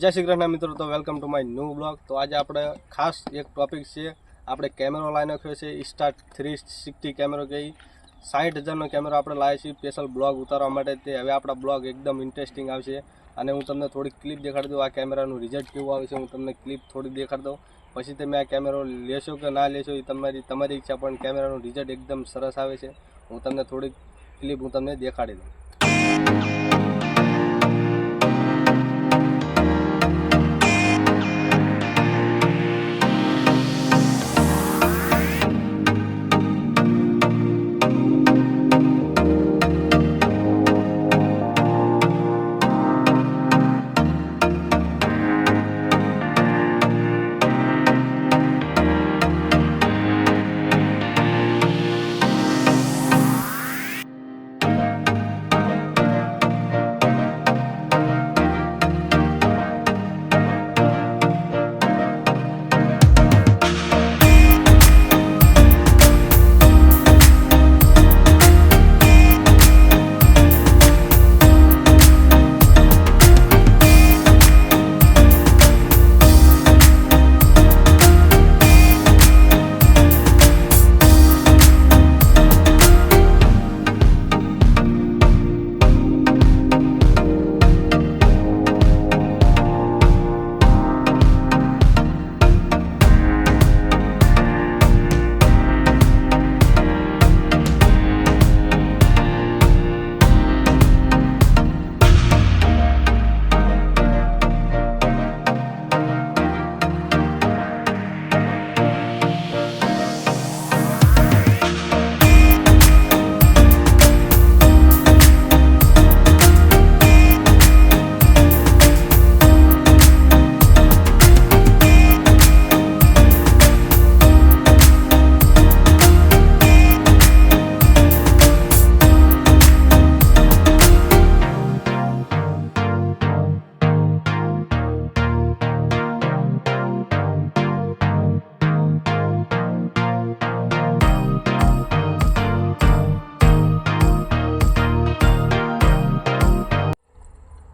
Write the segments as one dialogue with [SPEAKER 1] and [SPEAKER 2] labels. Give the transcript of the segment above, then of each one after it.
[SPEAKER 1] જય શ્રી કૃષ્ણ મિત્રો, તો welcome to my new blog. તો આજે આપણે ખાસ એક ટોપિક છે, આપણે કેમેરો લાવી નાખ્યો છે ઇન્સ્ટા 360 કેમેરો કે 60,000નો કેમેરો આપણે લાવ્યા છીએ સ્પેશિયલ બ્લોગ ઉતારવા માટે। તે હવે આપણા બ્લોગ એકદમ ઇન્ટરેસ્ટિંગ આવશે અને હું તમને થોડી ક્લિપ દેખાડી દઉં, આ કેમેરાનું રિઝલ્ટ કેવું આવે છે હું તમને ક્લિપ થોડી દેખાડી દઉં, પછી તમે આ કેમેરો લેશો કે ના લેશો એ તમારી ઈચ્છા, પણ કેમેરાનું રિઝલ્ટ એકદમ સરસ આવે છે। હું તમને થોડી ક્લિપ હું તમને દેખાડી દઉં।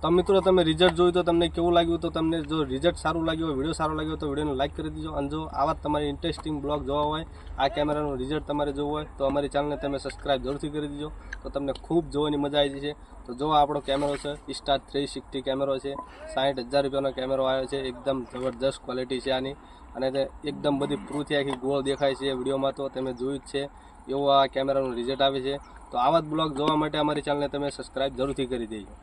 [SPEAKER 1] તો મિત્રો તમે રિઝલ્ટ જોયું તો તમને કેવું લાગ્યું? તો તમને જો રિઝલ્ટ સારું લાગ્યું હોય, વિડીયો સારો લાગ્યો તો વિડીયોને લાઇક કરી દીજો, અને જો આવા તમારી ઇન્ટરેસ્ટિંગ બ્લોગ જોવા હોય, આ કેમેરાનું રિઝલ્ટ તમારે જોવું હોય તો અમારી ચેનલને તમે સબસ્ક્રાઈબ જરૂરથી કરી દીજો, તો તમને ખૂબ જોવાની મજા આવી જશે। તો જો આપણો કેમેરો છે ઇન્સ્ટા 360 કેમેરો છે, 60,000 રૂપિયાનો કેમેરો આવ્યો છે, એકદમ જબરદસ્ત ક્વોલિટી છે આની, અને તે એકદમ બધી પ્રૂથી આખી ગોળ દેખાય છે વિડીયોમાં, તો તમે જોયું જ છે એવું આ કેમેરાનું રિઝલ્ટ આવે છે। તો આવા જ બ્લોગ જોવા માટે અમારી ચેનલને તમે સબસ્ક્રાઈબ જરૂરથી કરી દેજો।